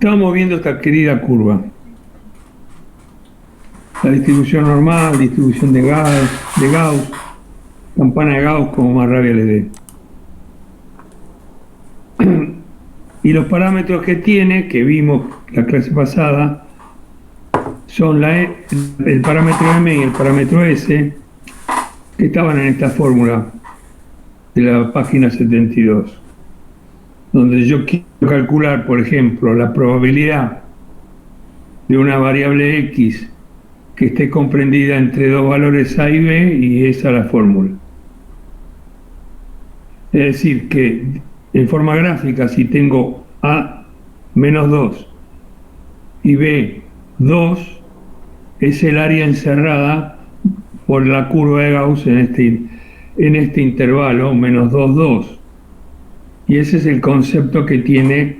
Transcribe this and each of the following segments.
Estamos viendo esta querida curva. La distribución normal, distribución de Gauss, campana de Gauss como más rabia le dé. Y los parámetros que tiene, que vimos la clase pasada, son el parámetro M y el parámetro S, que estaban en esta fórmula de la página 72, donde yo quiero calcular, por ejemplo, la probabilidad de una variable X que esté comprendida entre dos valores A y B, y esa es la fórmula. Es decir, que en forma gráfica, si tengo A menos 2 y B 2, es el área encerrada por la curva de Gauss en este intervalo, menos 2, 2. Y ese es el concepto que tiene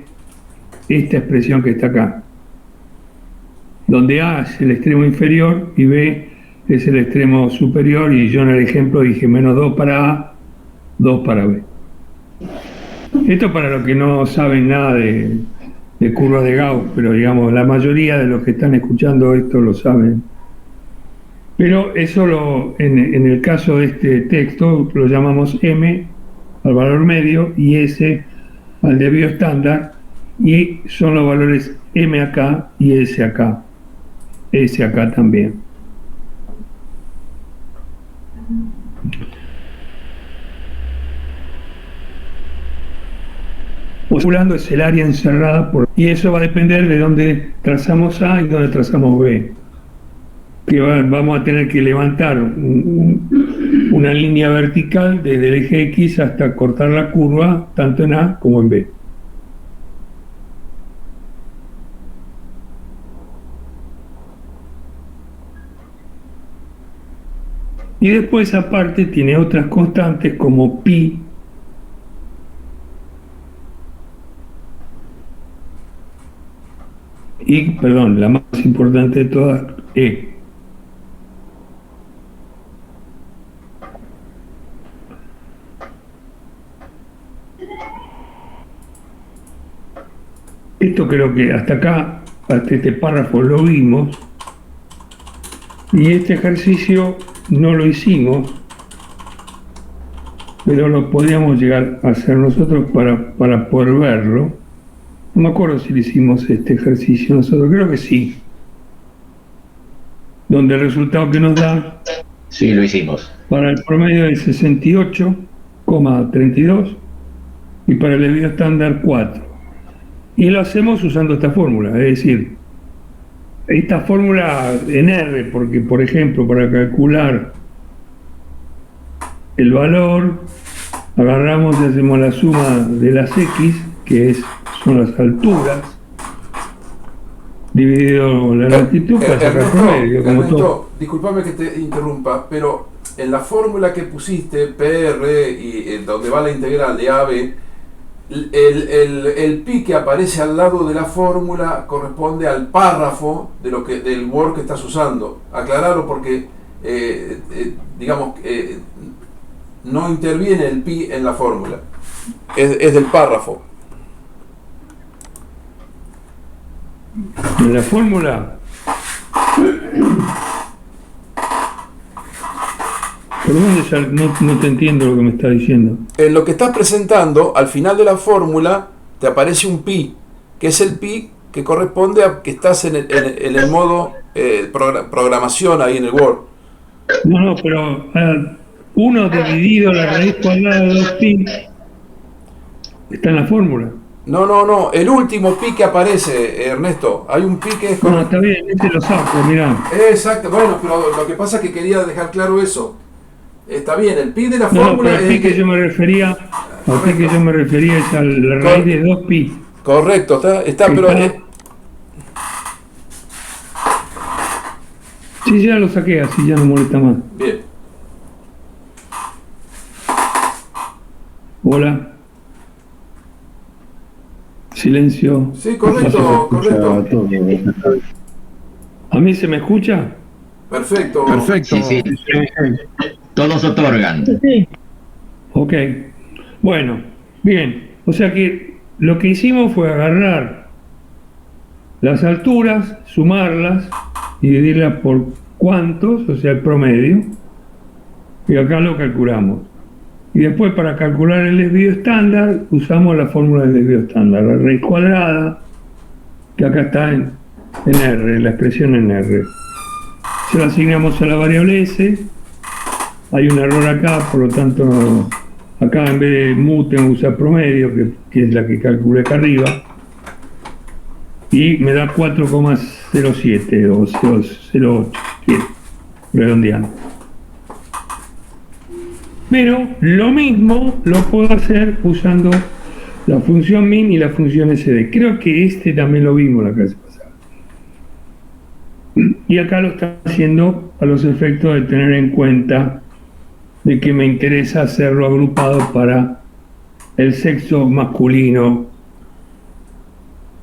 esta expresión que está acá, donde A es el extremo inferior y B es el extremo superior, y yo en el ejemplo dije menos 2 para A, 2 para B. Esto para los que no saben nada de curvas de Gauss, pero digamos, la mayoría de los que están escuchando esto lo saben. Pero eso en el caso de este texto lo llamamos M al valor medio y S al desvío estándar, y son los valores M acá y S acá. S acá también. Calculando es el área encerrada y eso va a depender de dónde trazamos A y dónde trazamos B. Que vamos a tener que levantar una línea vertical desde el eje X hasta cortar la curva tanto en A como en B. Y después aparte tiene otras constantes como pi, y, perdón, la más importante de todas, E. Esto creo que hasta acá, hasta este párrafo lo vimos, y este ejercicio no lo hicimos, pero lo podríamos llegar a hacer nosotros para poder verlo. No me acuerdo si le hicimos este ejercicio nosotros, creo que sí. Donde el resultado que nos da... Sí, lo hicimos. Para el promedio es 68,32 y para el desvío estándar 4. Y lo hacemos usando esta fórmula, es decir, esta fórmula en R, porque por ejemplo para calcular el valor agarramos y hacemos la suma de las X, que son las alturas, dividido la latitud para sacar promedio. Ernesto, discúlpame que te interrumpa, pero en la fórmula que pusiste, PR, y donde va la integral de AB, el pi que aparece al lado de la fórmula corresponde al párrafo del Word que estás usando. Aclararlo porque, no interviene el pi en la fórmula. Es del párrafo. En la fórmula, ¿por dónde no te entiendo lo que me estás diciendo? En lo que estás presentando, al final de la fórmula te aparece un pi, que es el pi que corresponde a que estás en el modo programación ahí en el Word. No, pero 1 dividido la raíz cuadrada de 2pi está en la fórmula. No, el último pi que aparece, Ernesto, hay un pi que es... No, está bien, este lo saco, mirá. Exacto, bueno, pero lo que pasa es que quería dejar claro eso. Está bien, el pi de la fórmula... pero el pi que yo me refería, es a la raíz de 2pi. Correcto, está pero... Sí, ya lo saqué, así ya no molesta más. Bien. Hola. Silencio. Sí, correcto. ¿A mí se me escucha? Perfecto. Sí. Todos otorgan. Sí. Ok. Bueno, bien. O sea que lo que hicimos fue agarrar las alturas, sumarlas y dividirlas por cuántos, o sea, el promedio, y acá lo calculamos. Y después, para calcular el desvío estándar, usamos la fórmula del desvío estándar, la raíz cuadrada, que acá está en R, la expresión en R. Se la asignamos a la variable S. Hay un error acá, por lo tanto, acá en vez de mu tengo que usar promedio, que es la que calculé acá arriba. Y me da 4,07 o 0,08, redondeando. Pero lo mismo lo puedo hacer usando la función min y la función sd. Creo que este también lo vimos la clase pasada. Y acá lo está haciendo a los efectos de tener en cuenta de que me interesa hacerlo agrupado para el sexo masculino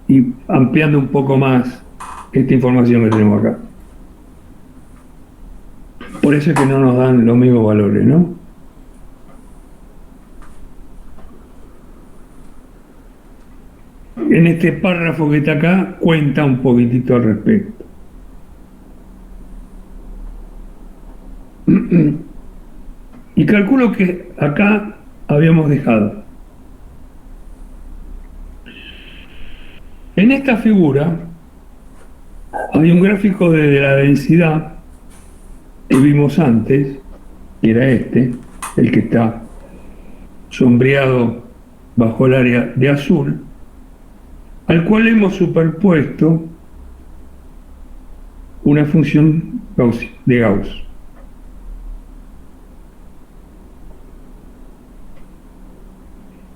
y ampliando un poco más esta información que tenemos acá. Por eso es que no nos dan los mismos valores, ¿no? En este párrafo que está acá cuenta un poquitito al respecto. Y calculo que acá habíamos dejado. En esta figura hay un gráfico de la densidad que vimos antes, que era este, el que está sombreado bajo el área de azul, al cual hemos superpuesto una función de Gauss.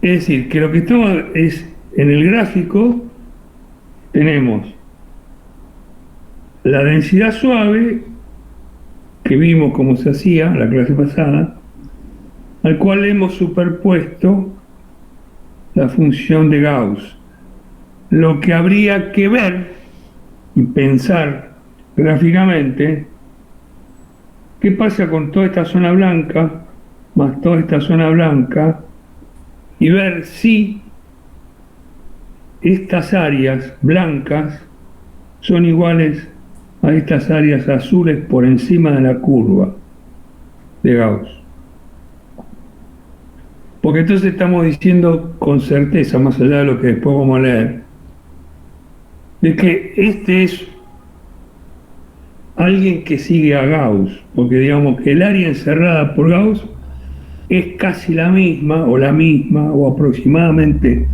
Es decir, que lo que estamos es, en el gráfico tenemos la densidad suave, que vimos cómo se hacía la clase pasada, al cual hemos superpuesto la función de Gauss. Lo que habría que ver y pensar gráficamente, ¿qué pasa con toda esta zona blanca más toda esta zona blanca? Y ver si estas áreas blancas son iguales a estas áreas azules por encima de la curva de Gauss. Porque entonces estamos diciendo con certeza, más allá de lo que después vamos a leer, de que este es alguien que sigue a Gauss, porque digamos que el área encerrada por Gauss es casi la misma, o aproximadamente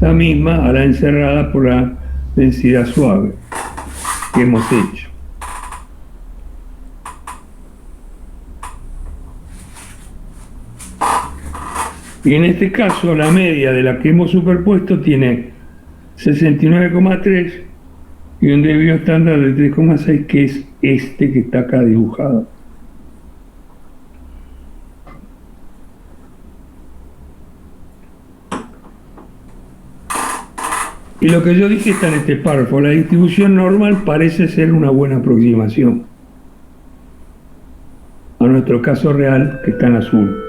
la misma a la encerrada por la densidad suave que hemos hecho. Y en este caso la media de la que hemos superpuesto tiene 69,3 y un desvío estándar de 3,6, que es este que está acá dibujado. Y lo que yo dije está en este párrafo. La distribución normal parece ser una buena aproximación a nuestro caso real, que está en azul.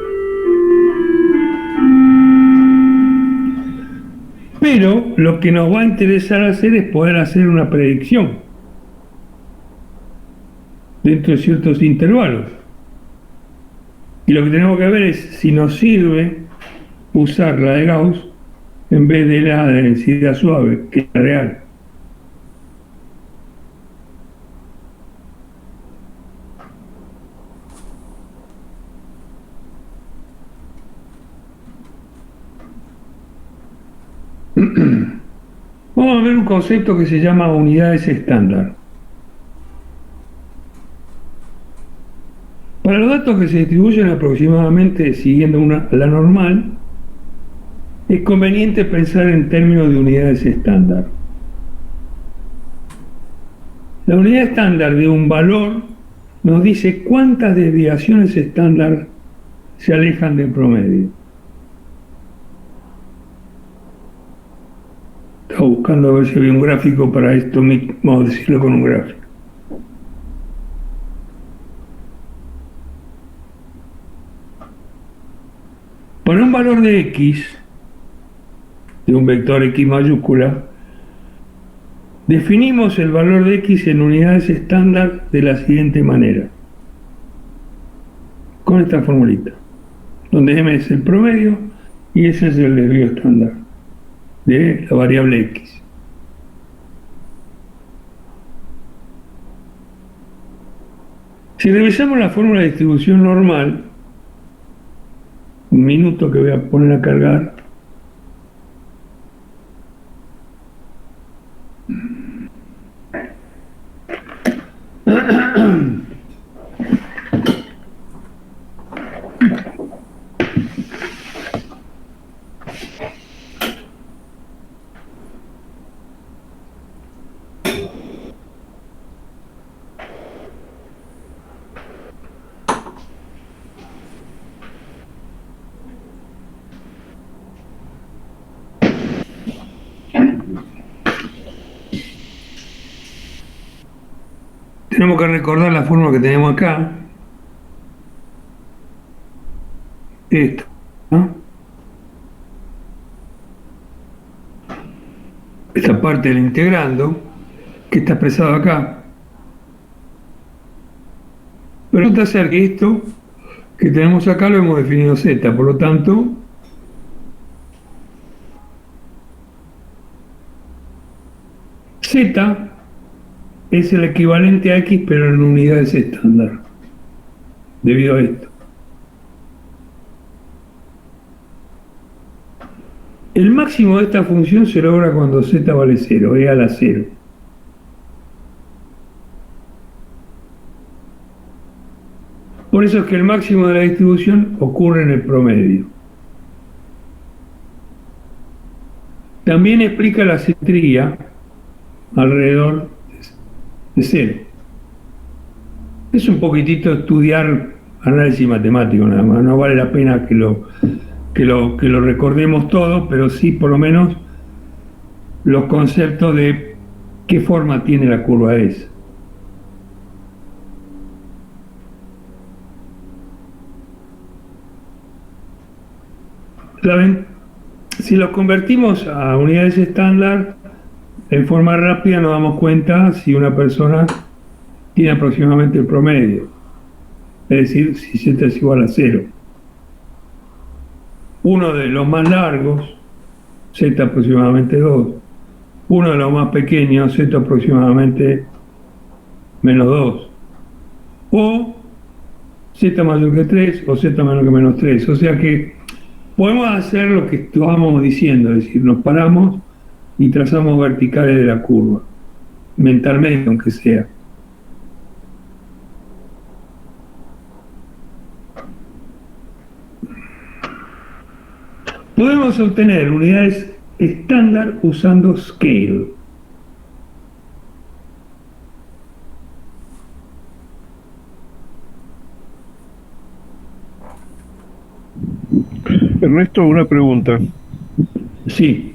Pero lo que nos va a interesar hacer es poder hacer una predicción dentro de ciertos intervalos. Y lo que tenemos que ver es si nos sirve usar la de Gauss en vez de la densidad suave, que es la real. Vamos a ver un concepto que se llama unidades estándar. Para los datos que se distribuyen aproximadamente siguiendo la normal, es conveniente pensar en términos de unidades estándar. La unidad estándar de un valor nos dice cuántas desviaciones estándar se alejan del promedio. Estaba buscando a ver si había un gráfico para esto mismo, vamos a decirlo con un gráfico. Para un valor de x, de un vector x mayúscula, Definimos el valor de X en unidades estándar de la siguiente manera. Con esta formulita, donde M es el promedio y ese es el desvío estándar de la variable X. Si revisamos la fórmula de distribución normal, un minuto que voy a poner a cargar. Tenemos que recordar la fórmula que tenemos acá. Esto, ¿no? Esta parte del integrando, que está expresado acá. Pero resulta ser que esto que tenemos acá lo hemos definido z, por lo tanto, z es el equivalente a X, pero en unidades estándar, debido a esto. El máximo de esta función se logra cuando z vale 0, e a la 0. Por eso es que el máximo de la distribución ocurre en el promedio. También explica la simetría alrededor de 0. Es un poquitito estudiar análisis matemático nada más, no vale la pena que lo recordemos todo, pero sí por lo menos los conceptos de qué forma tiene la curva esa. ¿Saben? Si los convertimos a unidades estándar, en forma rápida nos damos cuenta si una persona tiene aproximadamente el promedio, es decir, si z es igual a 0. Uno de los más largos, z aproximadamente 2. Uno de los más pequeños, z aproximadamente menos 2. O z mayor que 3 o z menor que menos 3. O sea que podemos hacer lo que estábamos diciendo, es decir, nos paramos y trazamos verticales de la curva, mentalmente aunque sea. Podemos obtener unidades estándar usando scale. Ernesto, una pregunta. Sí.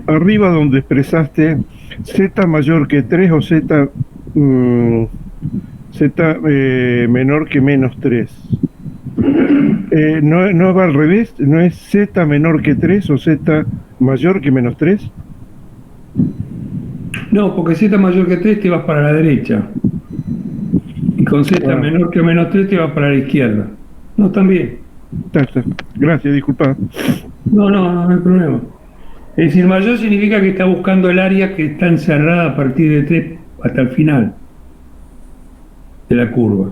Arriba donde expresaste z mayor que 3 o z menor que menos 3. ¿No va al revés? ¿No es z menor que 3 o z mayor que menos 3? No, porque z mayor que 3 te vas para la derecha. Y con z menor que menos 3 te vas para la izquierda. No, también. Está. Gracias, disculpa. No hay problema. Es decir, mayor significa que está buscando el área que está encerrada a partir de 3 hasta el final de la curva.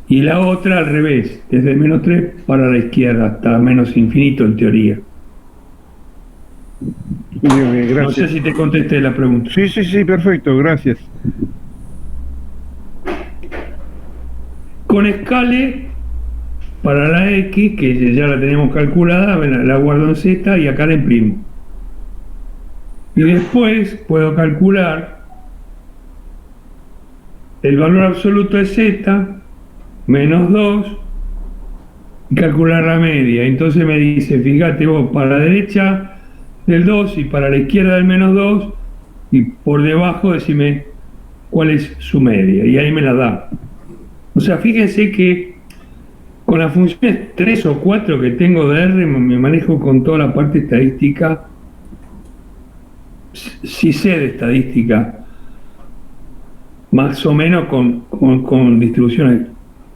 Y la otra al revés, desde menos 3 para la izquierda hasta menos infinito en teoría. Bien, gracias. No sé si te contesté la pregunta. Sí, perfecto, gracias. Con escale para la X, que ya la tenemos calculada, la guardo en Z y acá la imprimo. Y después puedo calcular el valor absoluto de Z menos 2 y calcular la media. Entonces me dice, fíjate vos, para la derecha del 2 y para la izquierda del menos 2 y por debajo decime cuál es su media y ahí me la da. O sea, fíjense que con las funciones 3 o 4 que tengo de R me manejo con toda la parte estadística. Si sé de estadística, más o menos con distribuciones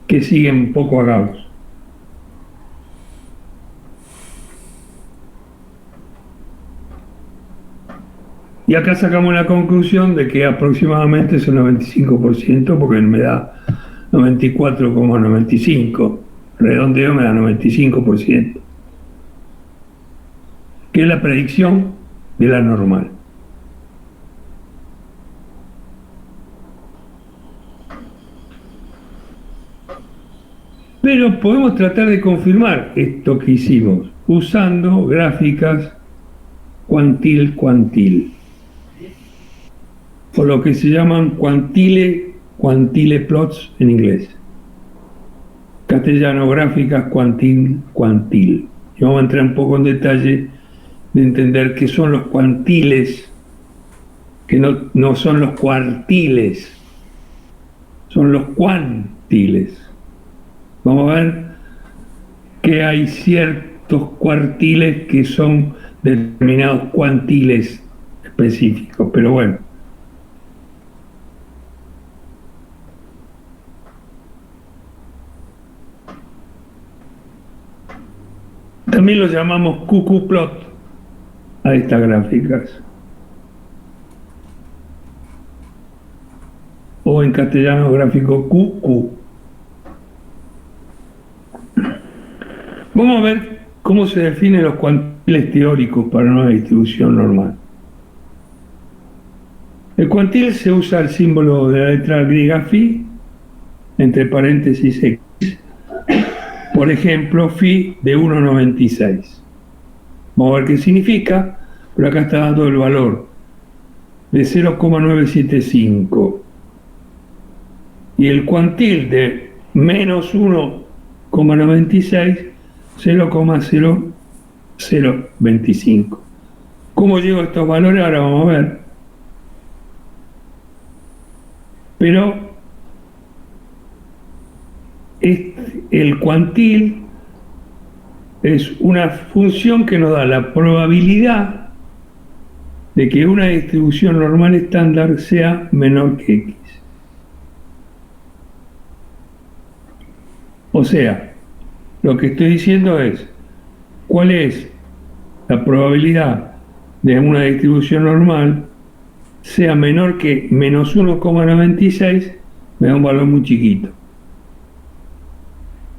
que siguen un poco a Gauss. Y acá sacamos la conclusión de que aproximadamente es el 95%, porque me da 94,95. Redondeo me da 95%. Que es la predicción de la normal. Pero podemos tratar de confirmar esto que hicimos usando gráficas cuantil-cuantil, o lo que se llaman quantile plots en inglés. Castellano, gráficas cuantil. Y vamos a entrar un poco en detalle de entender qué son los cuantiles, que no son los cuartiles, son los cuantiles. Vamos a ver que hay ciertos cuartiles que son determinados cuantiles específicos, pero bueno. También lo llamamos QQ-plot a estas gráficas. O en castellano gráfico QQ. Vamos a ver cómo se definen los cuantiles teóricos para una distribución normal. El cuantil se usa el símbolo de la letra griega phi, entre paréntesis x. Por ejemplo, phi de 1,96. Vamos a ver qué significa, pero acá está dando el valor de 0,975. Y el cuantil de menos 1,96, 0,0025. ¿Cómo llego a estos valores? Ahora vamos a ver. Pero el cuantil es una función que nos da la probabilidad de que una distribución normal estándar sea menor que x. O sea, lo que estoy diciendo es cuál es la probabilidad de una distribución normal sea menor que menos 1,96, me da un valor muy chiquito.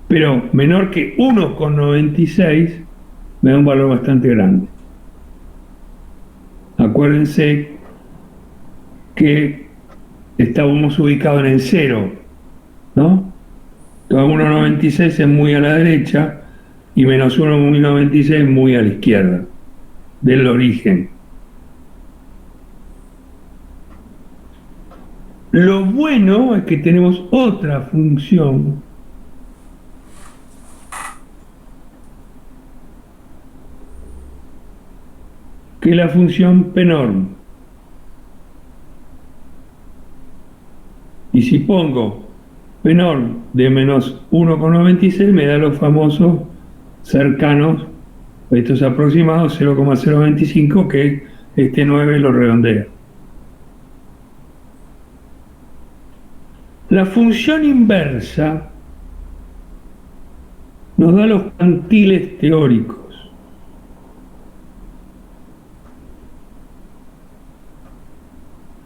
Pero menor que 1,96 me da un valor bastante grande. Acuérdense que estábamos ubicados en el 0, ¿no? Entonces 1,96 es muy a la derecha y menos 1,96 muy a la izquierda del origen. Lo bueno es que tenemos otra función que es la función p-norm. Y si pongo p-norm de menos 1,96 me da los famosos cercanos, estos aproximados 0,025, que este 9 lo redondea. La función inversa nos da los cuantiles teóricos.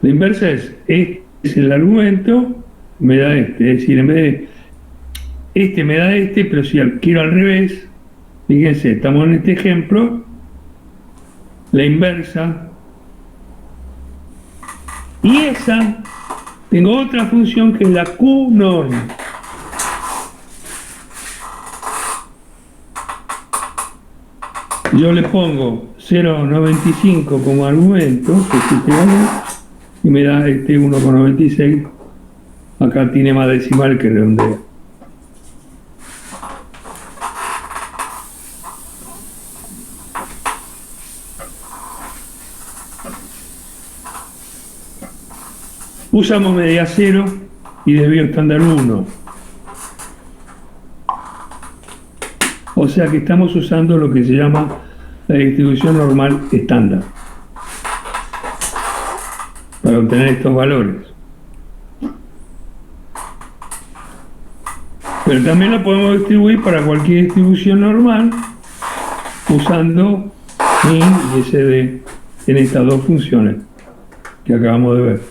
La inversa es el argumento, me da este, es decir, en vez de este me da este, pero si quiero al revés, fíjense, estamos en este ejemplo, la inversa, y esa, tengo otra función que es la Q-norm. Yo le pongo 0,95 como argumento, que es este valor, y me da este 1,96. Acá tiene más decimal que redondea. Usamos media 0 y desvío estándar 1. O sea que estamos usando lo que se llama la distribución normal estándar para obtener estos valores. Pero también lo podemos distribuir para cualquier distribución normal usando min y sd en estas dos funciones que acabamos de ver.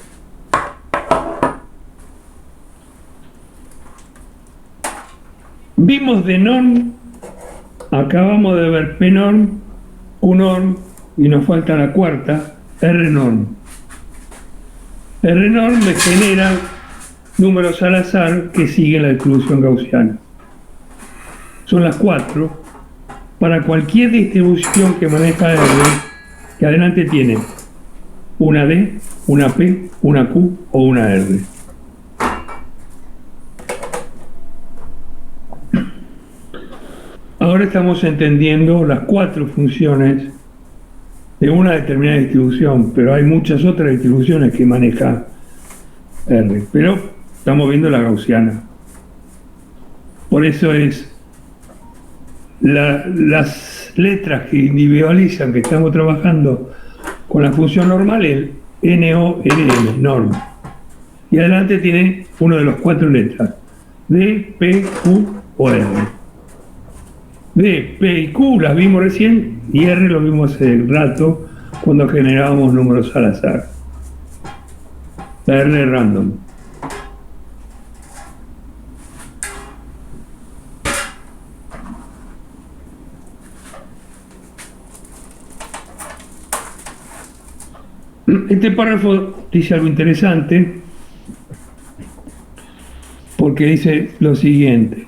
Vimos de norm, acabamos de ver pnorm, qnorm y nos falta la cuarta, rnorm. Rnorm me genera números al azar que siguen la distribución gaussiana. Son las 4 para cualquier distribución que maneja R, que adelante tiene una D, una P, una Q o una R. Ahora estamos entendiendo las 4 funciones de una determinada distribución, pero hay muchas otras distribuciones que maneja R, pero estamos viendo la gaussiana. Por eso es las letras que individualizan que estamos trabajando con la función normal, el NORM, norm. Y adelante tiene uno de los 4 letras, D, P, Q o R. D, P y Q las vimos recién y R lo vimos hace rato cuando generábamos números al azar. La R random. Este párrafo dice algo interesante porque dice lo siguiente: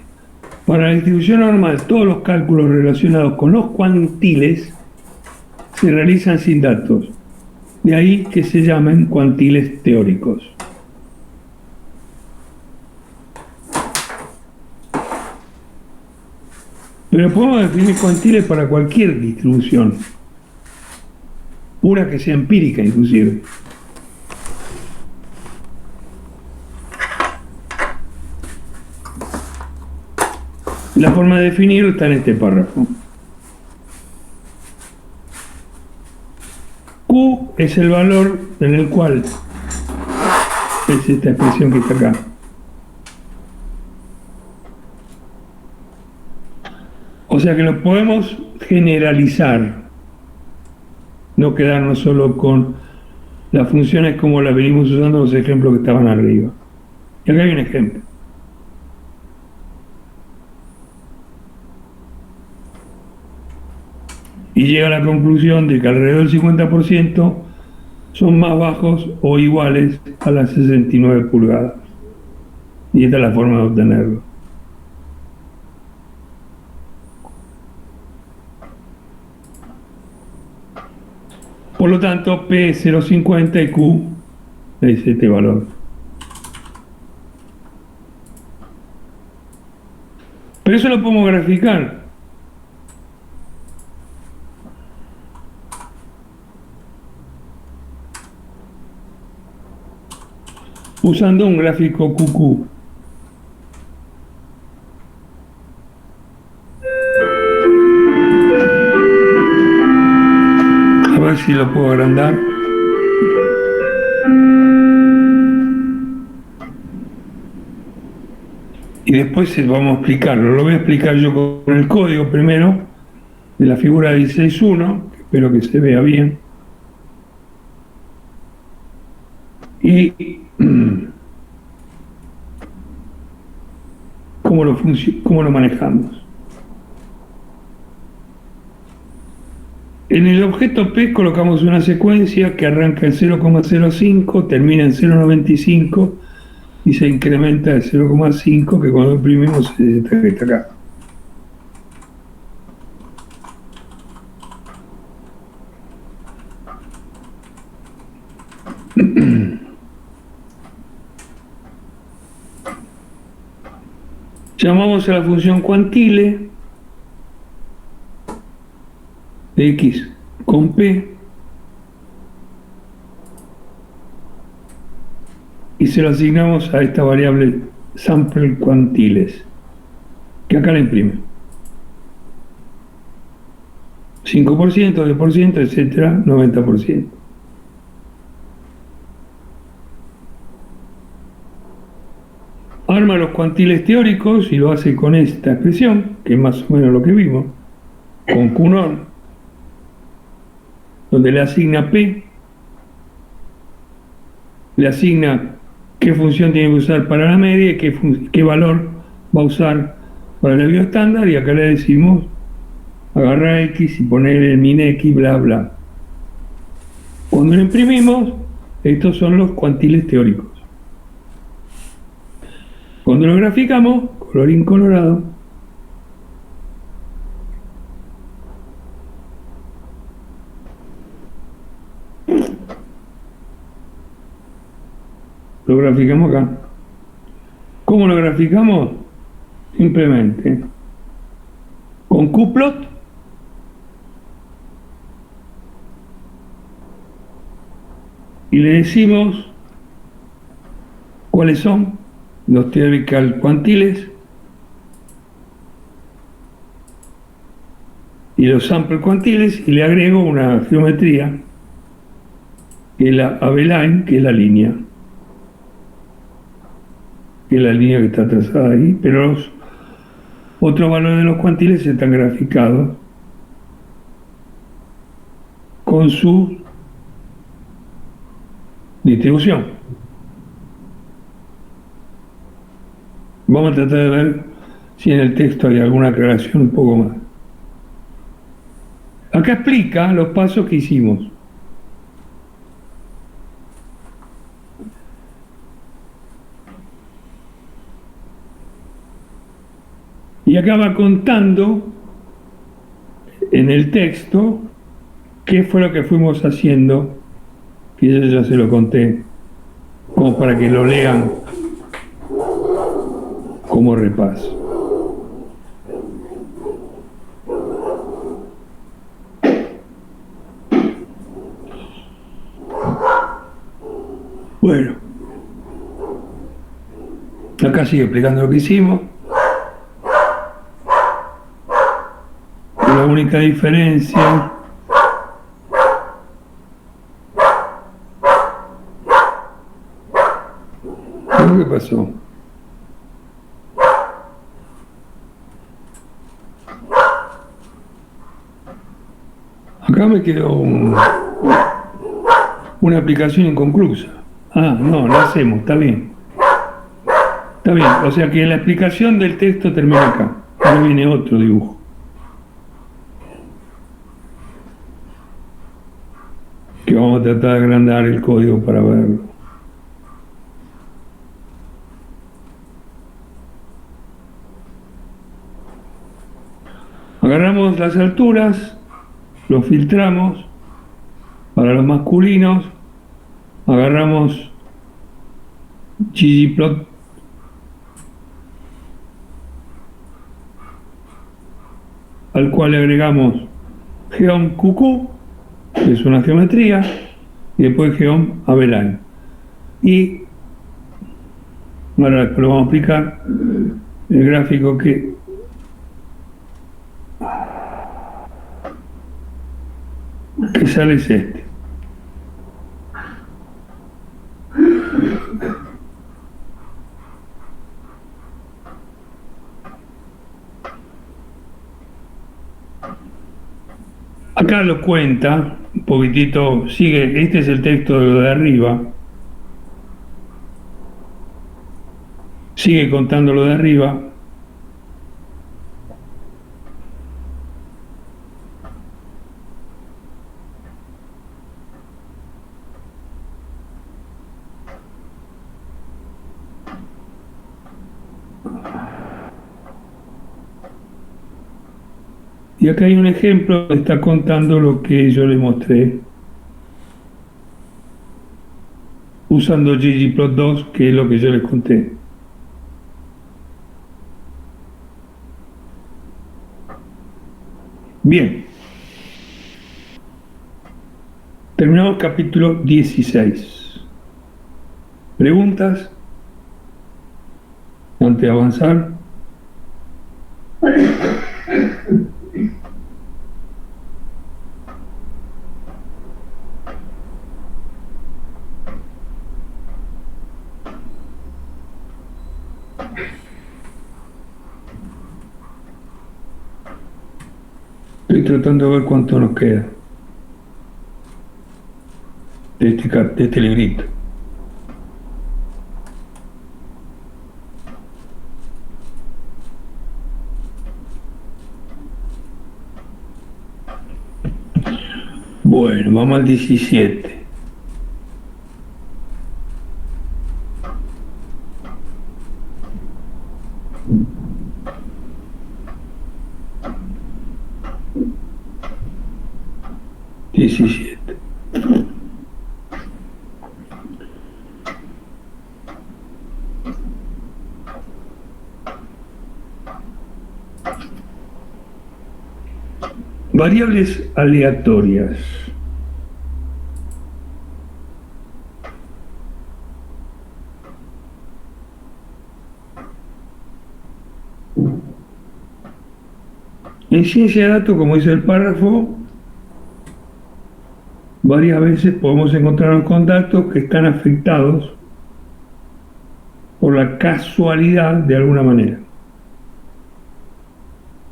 para la distribución normal, todos los cálculos relacionados con los cuantiles se realizan sin datos, de ahí que se llamen cuantiles teóricos. Pero podemos definir cuantiles para cualquier distribución, una que sea empírica inclusive. La forma de definirlo está en este párrafo. Q es el valor en el cual, es esta expresión que está acá, o sea que lo podemos generalizar, no quedarnos solo con las funciones como las venimos usando los ejemplos que estaban arriba. Y acá hay un ejemplo. Y llega a la conclusión de que alrededor del 50% son más bajos o iguales a las 69 pulgadas. Y esta es la forma de obtenerlo. Por lo tanto, P es 0,50 y Q es este valor. Pero eso lo podemos graficar. Usando un gráfico QQ. A ver si lo puedo agrandar. Y después vamos a explicarlo. Lo voy a explicar yo con el código primero de la figura 16.1, que espero que se vea bien. Y cómo lo manejamos. En el objeto P colocamos una secuencia que arranca en 0,05, termina en 0,95 y se incrementa de 0,5, que cuando imprimimos está acá. Llamamos a la función cuantile de x con p y se lo asignamos a esta variable sample cuantiles, que acá la imprime. 5%, 10%, etcétera, 90%. arma los cuantiles teóricos y lo hace con esta expresión, que es más o menos lo que vimos, con Coulomb, donde le asigna P, le asigna qué función tiene que usar para la media y qué valor va a usar para el desvío estándar, y acá le decimos agarrar X y poner el min X, bla, bla. Cuando lo imprimimos, estos son los cuantiles teóricos. Cuando lo graficamos, colorín colorado, lo graficamos acá. ¿Cómo lo graficamos? Simplemente con qplot y le decimos cuáles son los theoretical cuantiles y los sample cuantiles, y le agrego una geometría que es la AB-line, que es la línea, que es la línea que está trazada ahí, pero los otros valores de los cuantiles están graficados con su distribución. Vamos a tratar de ver si en el texto hay alguna aclaración un poco más. Acá explica los pasos que hicimos. Y acá va contando en el texto qué fue lo que fuimos haciendo, que yo ya se lo conté, como para que lo lean como repaso. Bueno, acá sigue explicando lo que hicimos. La única diferencia ¿qué pasó? Acá me quedó una aplicación inconclusa. Ah, no, la hacemos, está bien. Está bien, o sea que la explicación del texto termina acá. Ahora viene otro dibujo. Que vamos a tratar de agrandar el código para verlo. Agarramos las alturas, lo filtramos. Para los masculinos, agarramos ggplot al cual le agregamos geom QQ, que es una geometría, y después geom AB-line. Y ahora lo vamos a aplicar el gráfico que sale es este. Acá lo cuenta un poquitito, sigue, este es el texto de lo de arriba, sigue contando lo de arriba. Y acá hay un ejemplo que está contando lo que yo le mostré usando ggplot2, que es lo que yo les conté. Bien. Terminamos capítulo 16. ¿Preguntas? Antes de avanzar. Estoy tratando de ver cuánto nos queda de este librito. Bueno, vamos al 17. Variables aleatorias. En ciencia de datos, como dice el párrafo, varias veces podemos encontrarnos con datos que están afectados por la casualidad de alguna manera.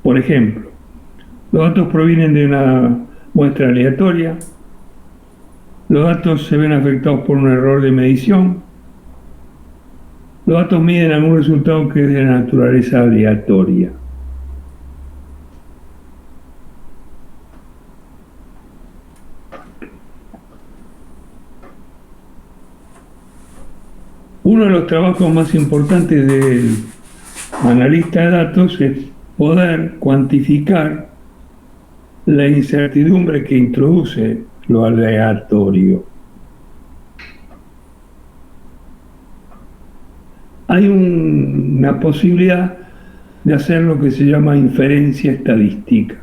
Por ejemplo, los datos provienen de una muestra aleatoria, los datos se ven afectados por un error de medición, los datos miden algún resultado que es de naturaleza aleatoria. Uno de los trabajos más importantes del analista de datos es poder cuantificar la incertidumbre que introduce lo aleatorio. Hay una posibilidad de hacer lo que se llama inferencia estadística.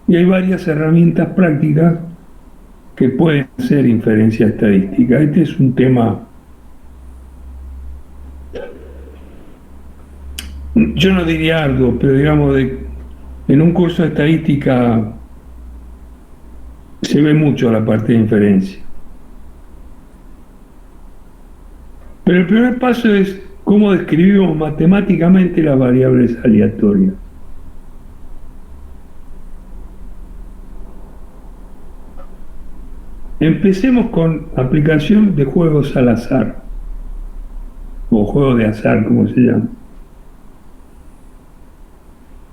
Y hay varias herramientas prácticas que pueden hacer inferencia estadística. Este es un tema, yo no diría algo, pero digamos, en un curso de estadística se ve mucho la parte de inferencia. Pero el primer paso es cómo describimos matemáticamente las variables aleatorias. Empecemos con aplicación de juegos al azar, o juegos de azar, como se llama.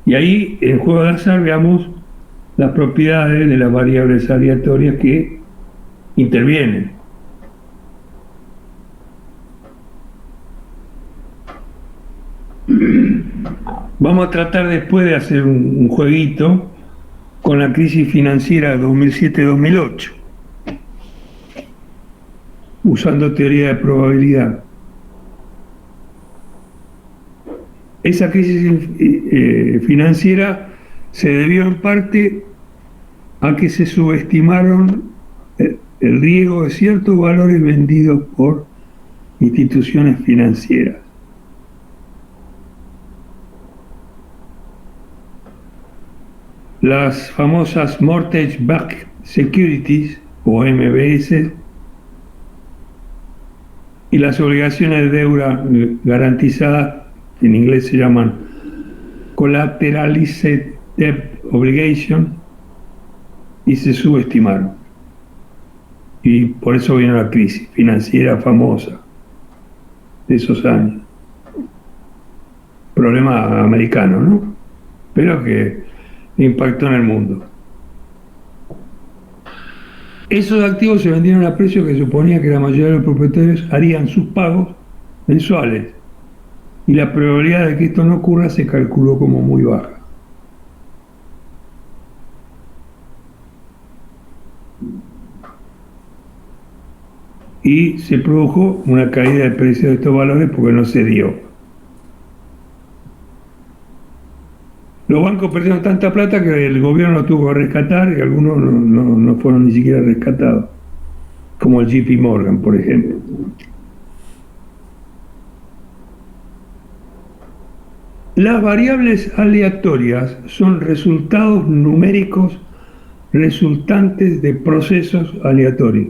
Y ahí, en juego de azar, veamos las propiedades de las variables aleatorias que intervienen. Vamos a tratar después de hacer un jueguito con la crisis financiera 2007-2008. Usando teoría de probabilidad. Esa crisis financiera se debió en parte a que se subestimaron el riesgo de ciertos valores vendidos por instituciones financieras. Las famosas Mortgage Backed Securities, o MBS, y las obligaciones de deuda garantizadas, que en inglés se llaman Collateralized Debt Obligation, y se subestimaron. Y por eso vino la crisis financiera famosa de esos años. Problema americano, ¿no? Pero que impactó en el mundo. Esos activos se vendieron a precios que suponía que la mayoría de los propietarios harían sus pagos mensuales, y la probabilidad de que esto no ocurra se calculó como muy baja. Y se produjo una caída del precio de estos valores porque no se dio. Los bancos perdieron tanta plata que el gobierno lo tuvo que rescatar, y algunos no fueron ni siquiera rescatados, como el JP Morgan, por ejemplo. Las variables aleatorias son resultados numéricos resultantes de procesos aleatorios.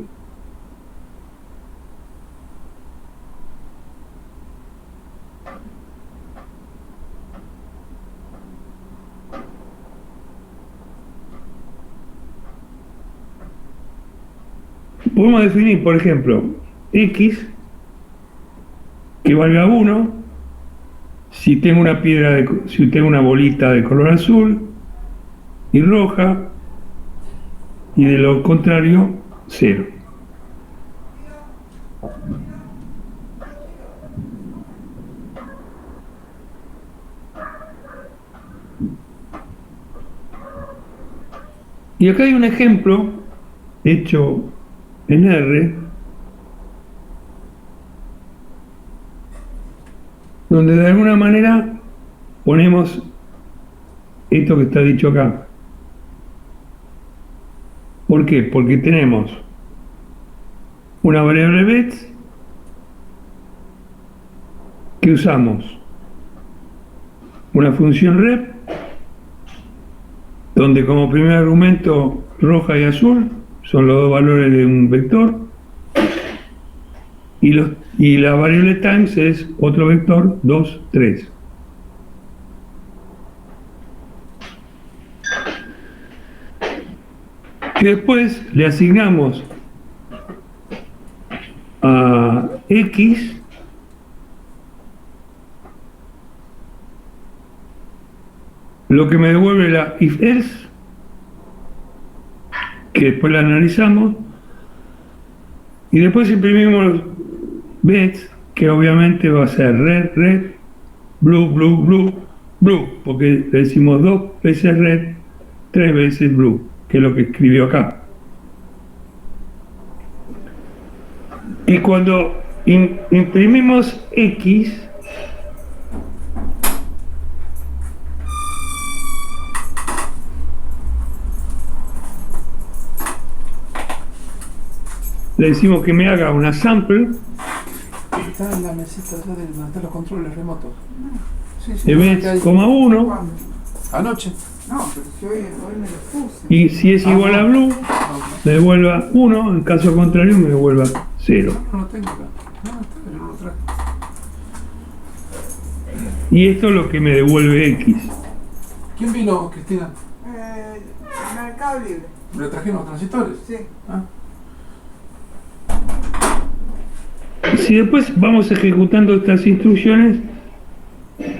podemos definir, por ejemplo, X que valga 1 si tengo una si tengo una bolita de color azul y roja, y de lo contrario 0. Y acá hay un ejemplo hecho en R, donde de alguna manera ponemos esto que está dicho acá. ¿Por qué? Porque tenemos una variable bets que usamos una función rep, donde como primer argumento roja y azul son los dos valores de un vector, y la variable times es otro vector, 2, 3. Y después le asignamos a X lo que me devuelve la if-else, que después la analizamos, y después imprimimos bets, que obviamente va a ser red, red, blue, blue, blue, blue, porque le decimos 2 veces red, 3 veces blue, que es lo que escribió acá. Y cuando imprimimos X, le decimos que me haga una sample Está en la mesita allá de donde están los controles remotos. Sí, de bets, coma 1, Anoche. No, pero si hoy me lo puse. y si es igual a blue, me devuelva 1, en caso contrario me devuelva 0. No lo tengo acá. No, está, pero no lo traje. Y esto es lo que me devuelve X. ¿Quién vino, Cristina? Mercado Libre. ¿Le trajeron los transitores? Sí. Ah. Si después vamos ejecutando estas instrucciones,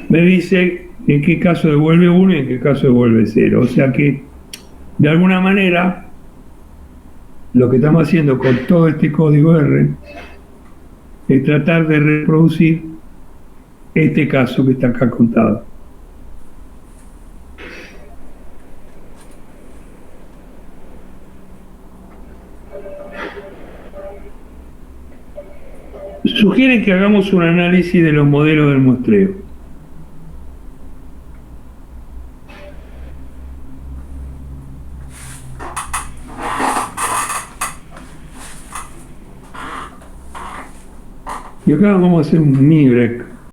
me dice en qué caso devuelve 1 y en qué caso devuelve 0. O sea que, de alguna manera, lo que estamos haciendo con todo este código R es tratar de reproducir este caso que está acá contado. Sugiere que hagamos un análisis de los modelos del muestreo. Y acá vamos a hacer un mini break.